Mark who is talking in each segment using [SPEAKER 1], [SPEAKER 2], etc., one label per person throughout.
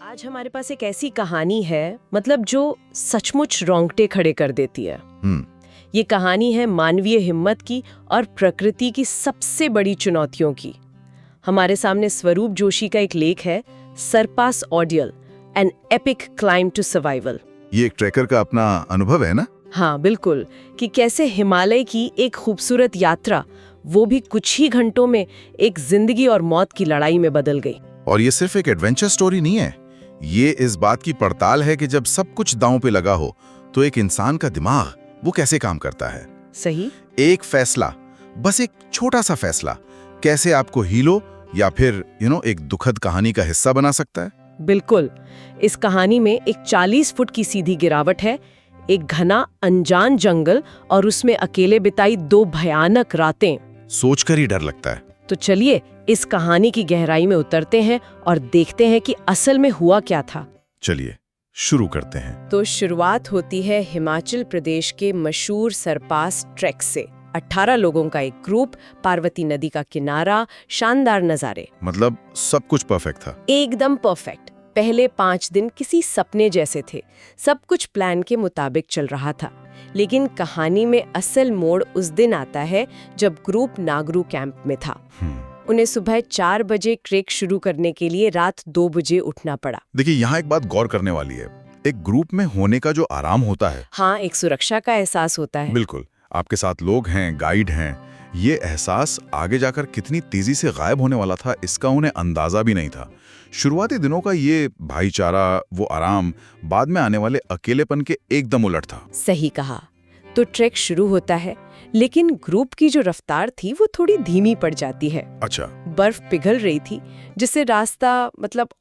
[SPEAKER 1] आज हमारे पास एक ऐसी कहानी है मतलब जो सचमुच रोंगटे खड़े कर देती है। ये कहानी है मानवीय हिम्मत की और प्रकृति की सबसे बड़ी चुनौतियों की। हमारे सामने स्वरूप जोशी का एक लेख है, Sarpass ordeal, an epic climb to survival.
[SPEAKER 2] ये एक ट्रैकर का अपना अनुभव है ना?
[SPEAKER 1] हाँ बिल्कुल, कि कैसे हिमालय की एक खूबसूरत यात्रा, वो भी कुछ ही घंटों में, एक जिंदगी और मौत की लड़ाई में बदल गई।
[SPEAKER 2] और ये सिर्फ एक एडवेंचर स्टोरी नहीं है, ये इस बात की पड़ताल है कि जब सब कुछ दांव पे लगा हो तो एक इंसान का दिमाग वो कैसे काम करता है।
[SPEAKER 1] सही।
[SPEAKER 2] एक फैसला, बस एक छोटा सा फैसला, कैसे आपको हीरो या फिर एक दुखद कहानी का हिस्सा बना सकता है।
[SPEAKER 1] बिल्कुल। इस कहानी में एक 40 फुट की सीधी गिरावट है, एक घना अनजान जंगल और उसमें अकेले बिताई 2 भयानक रातें।
[SPEAKER 2] सोचकर ही डर लगता है।
[SPEAKER 1] तो चलिए इस कहानी की गहराई में उतरते हैं और देखते हैं कि असल में हुआ क्या था।
[SPEAKER 2] चलिए शुरू करते हैं।
[SPEAKER 1] तो शुरुआत होती है हिमाचल प्रदेश के मशहूर सरपास ट्रैक से। 18 लोगों का एक ग्रुप, पार्वती नदी का किनारा, शानदार नज़ारे।
[SPEAKER 2] मतलब सब कुछ परफेक्ट था।
[SPEAKER 1] एकदम परफेक्ट। पहले 5 दिन किसी सपने जैसे थे, सब कुछ प्लान के मुताबिक चल रहा था। लेकिन कहानी में असल मोड़ उस दिन आता है जब ग्रुप नागरू कैंप में था। उन्हें सुबह 4 बजे ट्रेक शुरू करने के लिए रात 2 बजे उठना पड़ा।
[SPEAKER 2] देखिए यहाँ एक बात गौर करने वाली है, एक ग्रुप में होने का जो आराम होता है,
[SPEAKER 1] हाँ, एक सुरक्षा का एहसास होता है।
[SPEAKER 2] बिल्कुल, आपके साथ लोग हैं, गाइड हैं, ये एहसास आगे जाकर कितनी तेजी से गायब होने वाला था इसका उन्हें अंदाजा भी नहीं था। शुरुआती दिनों का ये भाईचारा, वो आराम, बाद में आने वाले अकेलेपन के एकदम उलट था।
[SPEAKER 1] सही कहा। तो ट्रैक शुरू होता है, लेकिन ग्रुप की जो रफ्तार थी वो थोड़ी धीमी पड़ जाती है।
[SPEAKER 2] अच्छा।
[SPEAKER 1] बर्फ पिघल रही थी, जिससे रास्ता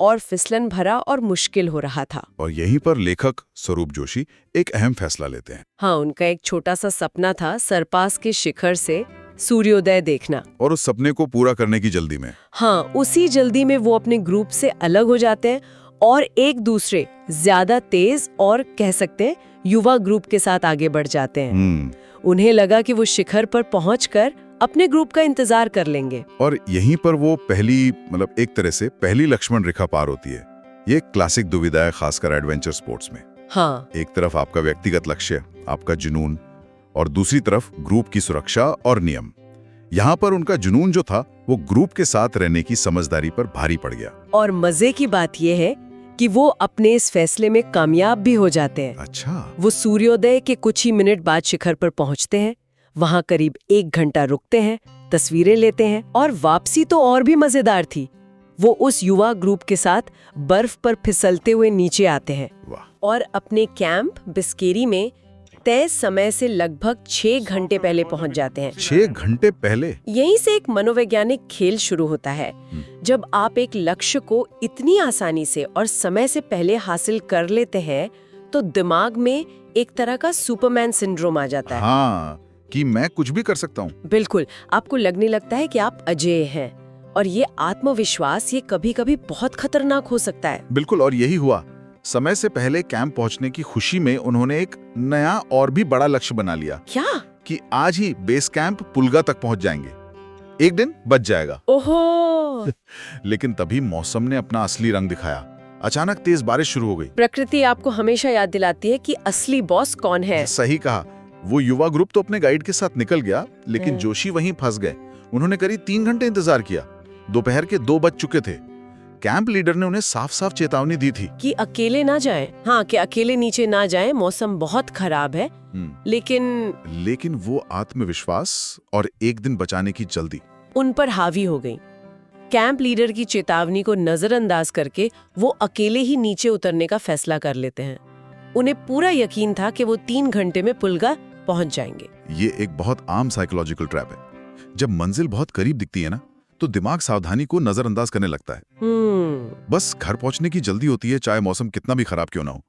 [SPEAKER 1] और फिसलन भरा और मुश्किल हो रहा था।
[SPEAKER 2] और यहीं पर लेखक स्वरूप जोशी एक अहम फैसला लेते हैं।
[SPEAKER 1] हाँ, उनका एक छोटा सा सपना था सरपास के शिखर से सूर्योदय देखना।
[SPEAKER 2] और उस सपने को पूरा करने की जल्दी में,
[SPEAKER 1] हाँ, उसी जल्दी में वो अपने ग्रुप से अलग हो जाते हैं और एक दूसरे ज्यादा तेज और कह सकते हैं युवा ग्रुप के साथ आगे बढ़ जाते हैं। उन्हें लगा कि वो शिखर पर पहुंचकर अपने ग्रुप का इंतजार कर लेंगे।
[SPEAKER 2] और यहीं पर वो पहली एक तरह से पहली लक्ष्मण रेखा पार होती है। ये क्लासिक दुविधा है, खासकर एडवेंचर स्पोर्ट्स में।
[SPEAKER 1] हाँ।
[SPEAKER 2] एक तरफ आपका व्यक्तिगत लक्ष्य, आपका जुनून, और दूसरी तरफ ग्रुप की सुरक्षा और नियम। यहाँ पर उनका जुनून जो था वो ग्रुप के साथ रहने की समझदारी पर भारी पड़ गया।
[SPEAKER 1] और मजे की बात यह है कि वो अपने इस फैसले में कामयाब भी हो जाते हैं।
[SPEAKER 2] अच्छा।
[SPEAKER 1] वो सूर्योदय के कुछ ही मिनट बाद शिखर पर पहुंचते हैं, वहां करीब 1 घंटा रुकते हैं, तस्वीरें लेते हैं और वापसी तो और भी मजेदार थी। वो उस युवा ग्रुप के साथ बर्फ पर फिसलते हुए नीचे आते हैं।
[SPEAKER 2] वाह।
[SPEAKER 1] और अपने कैंप बिस्केरी में तय समय से लगभग 6 घंटे पहले पहुंच जाते हैं।
[SPEAKER 2] 6 घंटे पहले?
[SPEAKER 1] यहीं से एक मनोवैज्ञानिक खेल शुरू होता है। जब आप एक लक्ष्य को इतनी आसानी से और समय से पहले हासिल कर लेते हैं तो दिमाग में एक तरह का सुपरमैन सिंड्रोम आ जाता है।
[SPEAKER 2] हाँ, कि मैं कुछ भी कर सकता हूँ।
[SPEAKER 1] बिल्कुल, आपको लगने लगता है कि आप अजेय हैं। और ये आत्मविश्वास ये कभी-कभी बहुत खतरनाक हो सकता है।
[SPEAKER 2] बिल्कुल, और यही हुआ। समय से पहले कैंप पहुंचने की खुशी में उन्होंने एक नया और भी बड़ा लक्ष्य बना लिया।
[SPEAKER 1] क्या?
[SPEAKER 2] कि आज ही बेस कैंप पुलगा तक पहुंच जाएंगे, एक दिन बच जाएगा।
[SPEAKER 1] ओहो।
[SPEAKER 2] लेकिन तभी मौसम ने अपना असली रंग दिखाया। अचानक तेज बारिश शुरू हो गई।
[SPEAKER 1] प्रकृति आपको हमेशा याद दिलाती है कि असली बॉस कौन है।
[SPEAKER 2] सही कहा। वो युवा ग्रुप तो अपने गाइड के साथ निकल गया, लेकिन जोशी वहीं फंस गए। उन्होंने करीब 3 घंटे इंतजार किया। दोपहर के 2 बज चुके थे। कैंप लीडर ने उन्हें साफ साफ चेतावनी दी थी
[SPEAKER 1] कि अकेले ना जाएं। हाँ, कि अकेले नीचे ना जाएं, मौसम बहुत खराब है।
[SPEAKER 2] लेकिन वो आत्मविश्वास और एक दिन बचाने की जल्दी
[SPEAKER 1] उन पर हावी हो गई। कैंप लीडर की चेतावनी को नजरअंदाज करके वो अकेले ही नीचे उतरने का फैसला कर लेते हैं। उन्हें पूरा यकीन था कि वो 3 घंटे में पुलगा पहुंच जाएंगे।
[SPEAKER 2] ये एक बहुत आम साइकोलॉजिकल ट्रैप है। जब मंजिल बहुत करीब दिखती है ना, तो दिमाग सावधानी को नजरअंदाज करने लगता है। बस घर पहुंचने की जल्दी होती है, चाहे मौसम कितना भी खराब क्यों ना हो।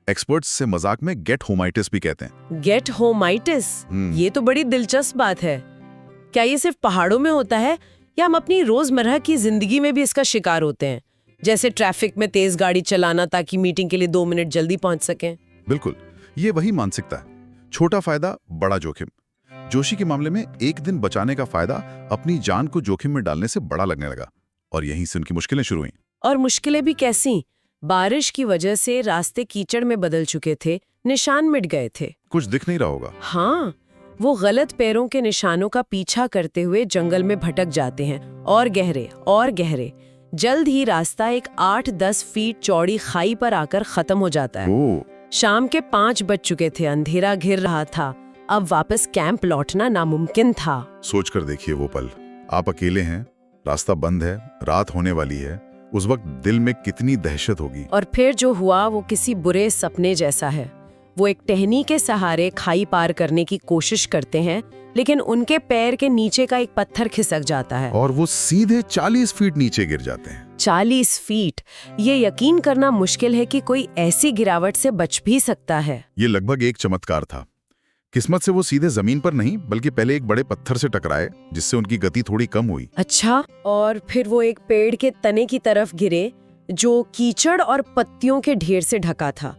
[SPEAKER 2] एक्सपर्ट्स से मजाक में गेट होमाइटिस भी कहते हैं।
[SPEAKER 1] गेट होमाइटिस? ये तो बड़ी दिलचस्प बात है। क्या ये सिर्फ पहाड़ों में होता है या हम अपनी रोजमर्रा की जिंदगी में भी इसका शिकार होते हैं? जैसे ट्रैफिक में तेज गाड़ी चलाना ताकि मीटिंग के लिए 2 मिनट जल्दी पहुंच सकें।
[SPEAKER 2] बिल्कुल, ये वही मानसिकता है। छोटा फायदा, बड़ा जोखिम। जोशी के मामले में एक दिन बचाने का फायदा अपनी जान को जोखिम में डालने से बड़ा लगने लगा, और यहीं से उनकी मुश्किलें शुरू हुईं।
[SPEAKER 1] और मुश्किलें भी कैसी? बारिश की वजह से रास्ते कीचड़ में बदल चुके थे, निशान मिट गए थे।
[SPEAKER 2] कुछ दिख नहीं रहा होगा।
[SPEAKER 1] हाँ, वो गलत पैरों के निशानों का पीछा करते हुए जंगल में भटक जाते हैं, और गहरे और गहरे। जल्द ही रास्ता एक 8-10 फीट चौड़ी खाई पर आकर खत्म हो जाता है। शाम के 5 बज चुके थे, अंधेरा घिर रहा था। अब वापस कैंप लौटना नामुमकिन था।
[SPEAKER 2] सोचकर देखिए वो पल, आप अकेले हैं, रास्ता बंद है, रात होने वाली है। उस वक्त दिल में कितनी दहशत होगी।
[SPEAKER 1] और फिर जो हुआ वो किसी बुरे सपने जैसा है। वो एक टहनी के सहारे खाई पार करने की कोशिश करते हैं, लेकिन उनके पैर के नीचे का एक पत्थर खिसक जाता है
[SPEAKER 2] और वो सीधे 40 फीट नीचे गिर जाते हैं।
[SPEAKER 1] 40 फीट! ये यकीन करना मुश्किल है कि कोई ऐसी गिरावट से बच भी सकता है।
[SPEAKER 2] ये लगभग एक चमत्कार था। किस्मत से वो सीधे जमीन पर नहीं, बल्कि पहले एक बड़े पत्थर से टकराए, जिससे उनकी गति थोड़ी कम हुई।
[SPEAKER 1] अच्छा, और फिर वो एक पेड़ के तने की तरफ गिरे, जो कीचड़ और पत्तियों के ढेर से ढका था।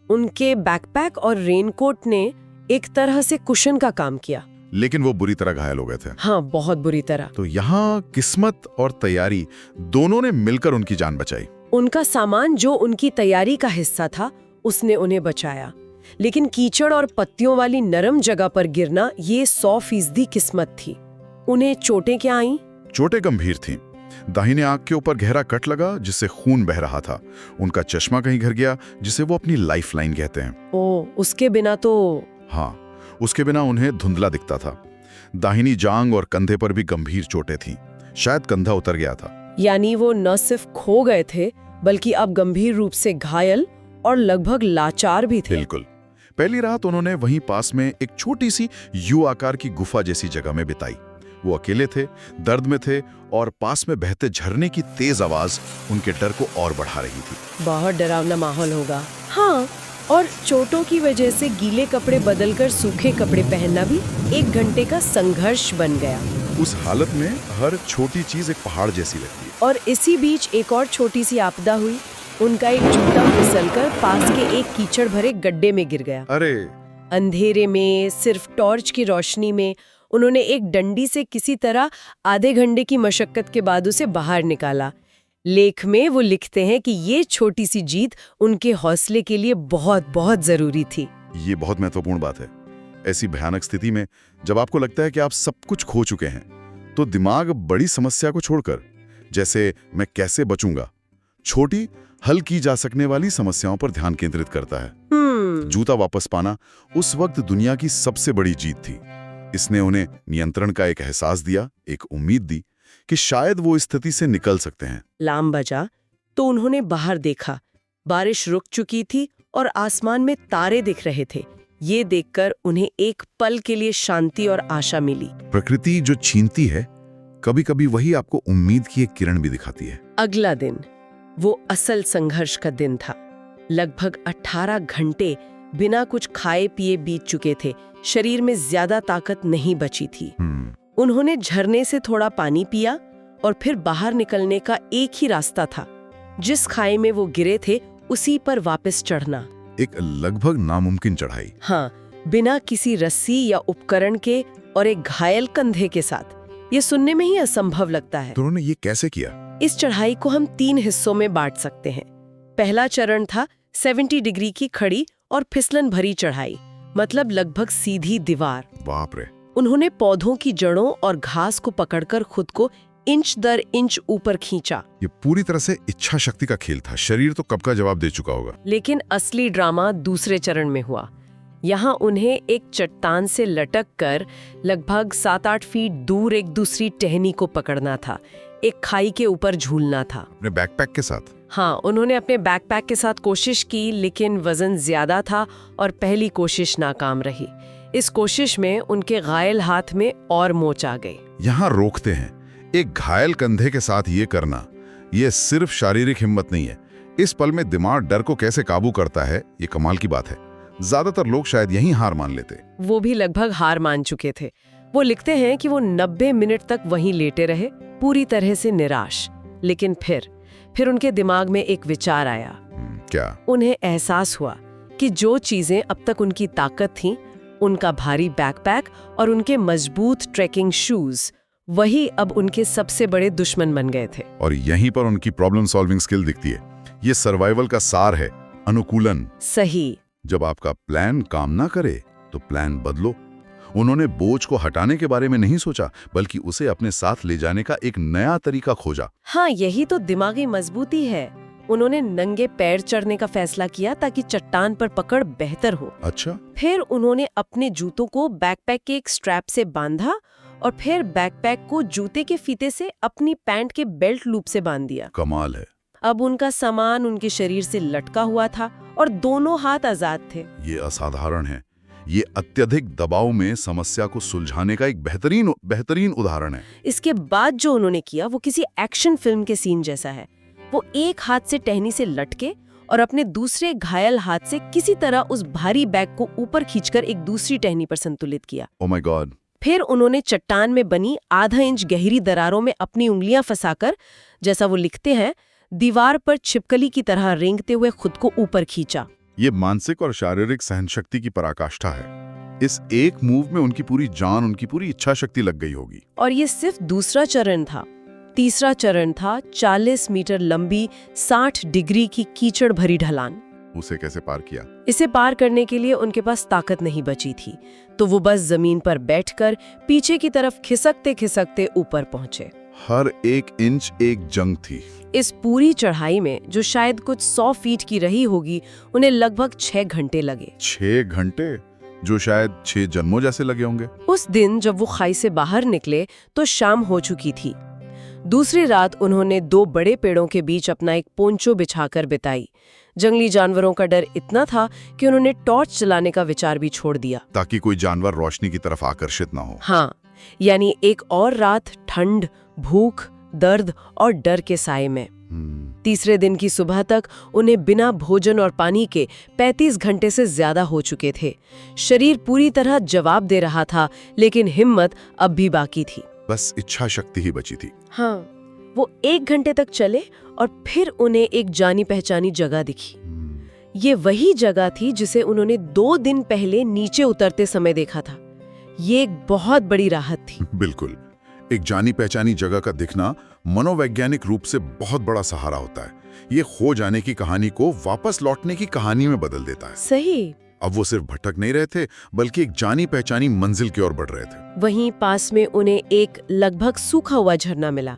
[SPEAKER 1] उनके बैकपैक और रेनकोट ने एक तरह से कुशन का काम किया,
[SPEAKER 2] लेकिन वो बुरी तरह घायल हो गए थे।
[SPEAKER 1] हाँ, बहुत बुरी तरह।
[SPEAKER 2] तो यहाँ किस्मत और तैयारी दोनों ने मिलकर उनकी जान बचाई।
[SPEAKER 1] उनका सामान, जो उनकी तैयारी का हिस्सा था, उसने उन्हें बचाया, लेकिन कीचड़ और पत्तियों वाली नरम जगह पर गिरना ये 100% किस्मत थी। उन्हें चोटें क्या आईं?
[SPEAKER 2] चोटें गंभीर थीं। दाहिने आंख के ऊपर गहरा कट लगा, जिससे खून बह रहा था। उनका चश्मा कहीं गिर गया, जिसे वो अपनी लाइफलाइन कहते हैं।
[SPEAKER 1] ओ, उसके बिना तो...
[SPEAKER 2] हाँ, उसके बिना उन्हें धुंधला दिखता था। दाहिनी जांग और कंधे पर भी गंभीर चोटें थीं। शायद कंधा उतर गया था।
[SPEAKER 1] यानी वो न सिर्फ खो गए थे, बल्कि अब गंभीर रूप से घायल और लगभग लाचार भी थे।
[SPEAKER 2] बिल्कुल। पहली रात उन्होंने वहीं पास में एक छोटी सी यू आकार की गुफा जैसी जगह में बिताई। वो अकेले थे, दर्द में थे, और पास में बहते झरने की तेज आवाज उनके डर को और बढ़ा रही थी।
[SPEAKER 1] बहुत डरावना माहौल होगा। हाँ, और चोटों की वजह से गीले कपड़े बदलकर सूखे कपड़े पहनना भी 1 घंटे का संघर्ष बन गया।
[SPEAKER 2] उस हालत में हर छोटी चीज एक पहाड़ जैसी लगती है।
[SPEAKER 1] और इसी बीच एक और छोटी सी आपदा हुई। उनका एक जूता फिसलकर पास के एक कीचड़ भरे गड्ढे में गिर गया।
[SPEAKER 2] अरे!
[SPEAKER 1] अंधेरे में सिर्फ टॉर्च की रोशनी में उन्होंने एक डंडी से किसी तरह आधे घंटे की मशक्कत के बाद उसे बाहर निकाला। लेख में वो लिखते हैं कि ये छोटी सी जीत उनके हौसले के लिए बहुत बहुत जरूरी थी।
[SPEAKER 2] ये बहुत महत्वपूर्ण बात है। ऐसी भयानक स्थिति में जब आपको लगता है कि आप सब कुछ खो चुके हैं, तो दिमाग बड़ी समस्या को छोड़कर, जैसे मैं कैसे बचूंगा, छोटी हल की जा सकने वाली समस्याओं पर ध्यान केंद्रित करता है। जूता वापस पाना उस वक्त दुनिया की सबसे बड़ी जीत थी। इसने उन्हें नियंत्रण का एक एहसास दिया, एक उम्मीद दी कि शायद वो स्थिति से निकल सकते हैं।
[SPEAKER 1] अलार्म बजा तो उन्होंने बाहर देखा। बारिश रुक चुकी थी और आसमान में तारे दिख रहे थे। ये देखकर उन्हें एक पल के लिए शांति और आशा मिली।
[SPEAKER 2] प्रकृति जो छीनती है, कभी-कभी वही आपको उम्मीद की एक किरण भी दिखाती है।
[SPEAKER 1] अगला दिन वो असल संघर्ष का दिन था। लगभग 18 घंटे बिना कुछ खाए पिए बीत चुके थे। शरीर में ज्यादा ताकत नहीं बची थी। उन्होंने झरने से थोड़ा पानी पिया और फिर बाहर निकलने का एक ही रास्ता था। जिस खाई में वो गिरे थे उसी पर वापस चढ़ना। एक
[SPEAKER 2] लगभग नामुमकिन चढ़ाई।
[SPEAKER 1] हाँ, बिना किसी रस्सी या उपकरण के और एक घायल कंधे के साथ। ये सुनने में ही असंभव लगता है।
[SPEAKER 2] तो उन्होंने ये कैसे किया?
[SPEAKER 1] इस चढ़ाई को हम 3 हिस्सों में बांट सकते हैं। पहला चरण था 70 डिग्री की खड़ी और फिसलन भरी चढ़ाई, मतलब लगभग सीधी दीवार।
[SPEAKER 2] बाप रे!
[SPEAKER 1] उन्होंने पौधों की जड़ों और घास को पकड़कर खुद को इंच दर इंच ऊपर खींचा।
[SPEAKER 2] ये पूरी तरह से इच्छा शक्ति का खेल था। शरीर तो कब का जवाब दे चुका होगा।
[SPEAKER 1] लेकिन असली ड्रामा दूसरे चरण में हुआ। यहाँ उन्हें एक चट्टान से लटक कर लगभग 7-8 फीट दूर एक दूसरी टहनी को पकड़ना था। एक खाई के ऊपर झूलना था।
[SPEAKER 2] अपने बैकपैक के साथ?
[SPEAKER 1] हाँ, उन्होंने अपने बैकपैक के साथ कोशिश की, लेकिन वजन ज्यादा था और पहली कोशिश नाकाम रही। इस कोशिश में उनके घायल हाथ में और मोच आ गई।
[SPEAKER 2] यहाँ रोकते हैं, एक घायल कंधे के साथ ये करना, ये सिर्फ शारीरिक हिम्मत नहीं है। इस पल में दिमाग डर को कैसे काबू करता है, ये कमाल की बात है। ज्यादातर लोग शायद यहीं हार मान लेते।
[SPEAKER 1] वो भी लगभग हार मान चुके थे। वो लिखते हैं कि वो 90 मिनट तक वहीं लेटे रहे, पूरी तरह से निराश। लेकिन फिर उनके दिमाग में एक विचार आया।
[SPEAKER 2] क्या?
[SPEAKER 1] उन्हें एहसास हुआ कि जो चीजें अब तक उनकी ताकत थीं, उनका भारी बैकपैक और उनके मजबूत ट्रेकिंग शूज, वही अब उनके सबसे बड़े दुश्मन बन गए थे।
[SPEAKER 2] और यहीं पर उनकी प्रॉब्लम सॉल्विंग स्किल दिखती है। ये सर्वाइवल का सार है, अनुकूलन।
[SPEAKER 1] सही।
[SPEAKER 2] जब आपका प्लान काम ना करे तो प्लान बदलो। उन्होंने बोझ को हटाने के बारे में नहीं सोचा, बल्कि उसे अपने साथ ले जाने का एक नया तरीका खोजा।
[SPEAKER 1] हाँ, यही तो दिमागी मजबूती है। उन्होंने नंगे पैर चढ़ने का फैसला किया ताकि चट्टान पर पकड़ बेहतर हो।
[SPEAKER 2] अच्छा।
[SPEAKER 1] फिर उन्होंने अपने जूतों को बैकपैक के एक स्ट्रैप से बांधा और फिर बैकपैक को जूते के फीते से अपनी पैंट के बेल्ट लूप से बांध दिया।
[SPEAKER 2] कमाल है।
[SPEAKER 1] अब उनका सामान उनके शरीर से लटका हुआ था और दोनों हाथ आजाद थे।
[SPEAKER 2] ये असाधारण है। ये अत्यधिक दबाव में समस्या को सुलझाने का एक बेहतरीन उदाहरण है।
[SPEAKER 1] इसके बाद जो उन्होंने किया वो किसी एक्शन फिल्म के सीन जैसा है। वो एक हाथ से टहनी से लटके और अपने दूसरे घायल हाथ से किसी तरह उस भारी बैग को ऊपर खींचकर एक दूसरी टहनी पर संतुलित किया।
[SPEAKER 2] Oh my God.
[SPEAKER 1] फिर उन्होंने चट्टान में बनी आधा इंच गहरी दरारों में अपनी उंगलियां फंसाकर, जैसा वो लिखते हैं, दीवार पर छिपकली की तरह रेंगते हुए खुद को ऊपर खींचा।
[SPEAKER 2] ये मानसिक और शारीरिक सहनशक्ति की पराकाष्ठा है। इस एक मूव में उनकी पूरी जान, उनकी पूरी इच्छा शक्ति लग गई होगी।
[SPEAKER 1] और ये सिर्फ दूसरा चरण था। तीसरा चरण था 40 मीटर लंबी 60 डिग्री की कीचड़ भरी ढलान।
[SPEAKER 2] उसे कैसे पार किया?
[SPEAKER 1] इसे पार करने के लिए उनके पास ताकत नहीं बची थी, तो वो बस जमीन पर बैठकर पीछे की तरफ खिसकते खिसकते ऊपर पहुंचे।
[SPEAKER 2] हर एक इंच एक जंग थी।
[SPEAKER 1] इस पूरी चढ़ाई में, जो शायद कुछ 100 फीट की रही होगी, उन्हें लगभग 6 घंटे लगे।
[SPEAKER 2] 6 घंटे, जो शायद 6 जन्मों जैसे लगे होंगे।
[SPEAKER 1] उस दिन जब वो खाई से बाहर निकले तो शाम हो चुकी थी। दूसरी रात उन्होंने 2 बड़े पेड़ों के बीच अपना एक पोंचो बिछाकर बिताई। जंगली जानवरों का डर इतना था कि उन्होंने टॉर्च चलाने का विचार भी छोड़ दिया,
[SPEAKER 2] ताकि कोई जानवर रोशनी की तरफ आकर्षित ना हो।
[SPEAKER 1] हाँ, यानी एक और रात ठंड, भूख, दर्द और डर के साए में। तीसरे दिन की सुबह तक उन्हें बिना भोजन और पानी के 35 घंटे से ज्यादा हो चुके थे। शरीर पूरी तरह जवाब दे रहा था, लेकिन हिम्मत अब भी बाकी थी।
[SPEAKER 2] बस इच्छा शक्ति ही बची थी।
[SPEAKER 1] हाँ, वो 1 घंटे तक चले और फिर उन्हें एक जानी पहचानी जगह दिखी। ये वही जगह थी जिसे उन्होंने 2 दिन पहले नीचे उतरते समय देखा था। ये एक बहुत बड़ी राहत थी।
[SPEAKER 2] बिल्कुल। एक जानी पहचानी जगह का दिखना मनोवैज्ञानिक रूप से बहुत बड़ा सहारा होता है। ये खो जाने की कहानी को वापस लौटने की कहानी में बदल देता है।
[SPEAKER 1] सही।
[SPEAKER 2] अब वो सिर्फ भटक नहीं रहे थे, बल्कि एक जानी पहचानी मंजिल की ओर बढ़ रहे थे।
[SPEAKER 1] वहीं पास में उन्हें एक लगभग सूखा हुआ झरना मिला।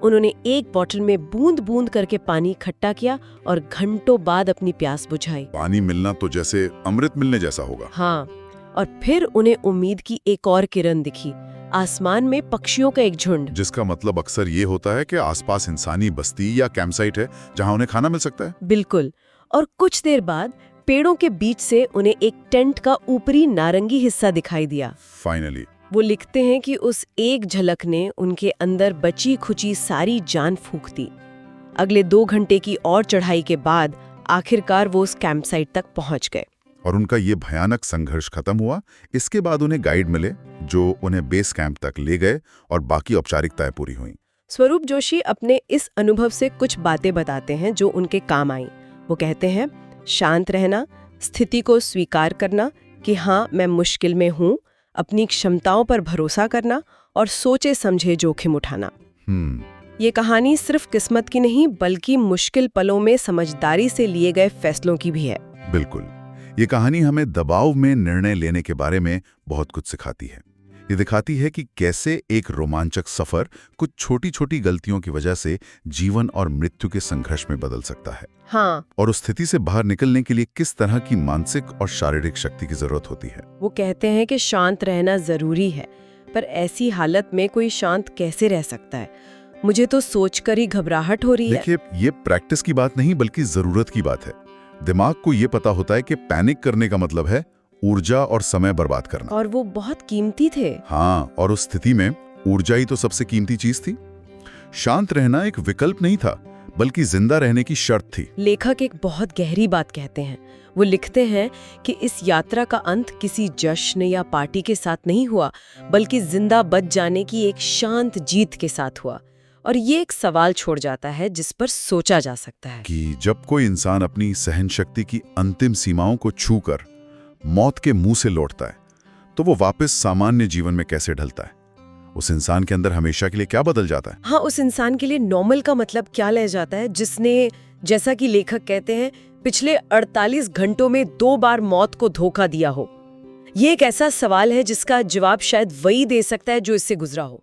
[SPEAKER 1] उन्होंने एक बोतल में बूंद बूंद करके पानी इकट्ठा किया और घंटों बाद अपनी प्यास बुझाई।
[SPEAKER 2] पानी मिलना तो जैसे अमृत मिलने जैसा होगा।
[SPEAKER 1] हाँ, और फिर उन्हें उम्मीद की एक और किरण दिखी। आसमान में पक्षियों का एक झुंड।
[SPEAKER 2] जिसका मतलब अक्सर ये होता है कि आसपास इंसानी बस्ती या कैंपसाइट है जहां उन्हें खाना मिल सकता है।
[SPEAKER 1] बिल्कुल। और कुछ देर बाद पेड़ों के बीच से उन्हें एक टेंट का ऊपरी नारंगी हिस्सा दिखाई दिया।
[SPEAKER 2] फाइनली।
[SPEAKER 1] वो लिखते हैं कि उस एक झलक ने उनके अंदर बची खुची सारी जान फूंक दी। अगले 2 घंटे की और चढ़ाई के बाद आखिरकार वो उस कैंपसाइट तक पहुंच गए।
[SPEAKER 2] और उनका ये भयानक संघर्ष खत्म हुआ। इसके बाद उन्हें गाइड मिले जो उन्हें बेस कैंप तक ले गए और बाकी औपचारिकताएं पूरी हुई।
[SPEAKER 1] स्वरूप जोशी अपने इस अनुभव से कुछ बातें बताते हैं जो उनके काम आई। वो कहते हैं, शांत रहना, स्थिति को स्वीकार करना कि हाँ मैं मुश्किल में हूँ, अपनी क्षमताओं पर भरोसा करना और सोचे समझे जोखिम उठाना। ये कहानी सिर्फ किस्मत की नहीं, बल्कि मुश्किल पलों में समझदारी से लिए गए फैसलों की भी है।
[SPEAKER 2] बिल्कुल। ये कहानी हमें दबाव में निर्णय लेने के बारे में बहुत कुछ सिखाती है। ये दिखाती है कि कैसे एक रोमांचक सफर कुछ छोटी छोटी गलतियों की वजह से जीवन और मृत्यु के संघर्ष में बदल सकता है।
[SPEAKER 1] हाँ।
[SPEAKER 2] और उस स्थिति से बाहर निकलने के लिए किस तरह की मानसिक और शारीरिक शक्ति की जरूरत होती है।
[SPEAKER 1] वो कहते हैं कि शांत रहना जरूरी है, पर ऐसी हालत में कोई शांत कैसे रह सकता है? मुझे तो सोचकर ही घबराहट हो रही है।
[SPEAKER 2] देखिए, ये प्रैक्टिस की बात नहीं बल्कि जरूरत की बात है। दिमाग को ये पता होता है कि पैनिक करने का मतलब है ऊर्जा और समय बर्बाद करना।
[SPEAKER 1] और वो बहुत कीमती थे।
[SPEAKER 2] हाँ, और उस स्थिति में ऊर्जा ही तो सबसे कीमती चीज थी। शांत रहना एक विकल्प नहीं था, बल्कि जिंदा रहने की शर्त थी।
[SPEAKER 1] लेखक एक बहुत गहरी बात कहते हैं। वो लिखते हैं कि इस यात्रा का अंत किसी जश्न या पार्टी के साथ नहीं हुआ, बल्कि जिंदा बच जाने की एक शांत जीत के साथ हुआ। और ये एक सवाल छोड़ जाता है जिस पर सोचा जा सकता है
[SPEAKER 2] कि जब कोई इंसान अपनी सहन शक्ति की अंतिम सीमाओं को छूकर मौत के मुंह से लौटता है, तो वो वापस सामान्य जीवन में कैसे ढलता है? उस इंसान के अंदर हमेशा के लिए क्या बदल जाता है?
[SPEAKER 1] हाँ, उस इंसान के लिए नॉर्मल का मतलब क्या ले जाता है जिसने जैसा कि लेखक कहते हैं, पिछले 48 घंटों में 2 बार मौत को धोखा दिया हो। ये एक ऐसा सवाल है जिसका जवाब शायद वही दे सकता है जो इससे गुजरा हो।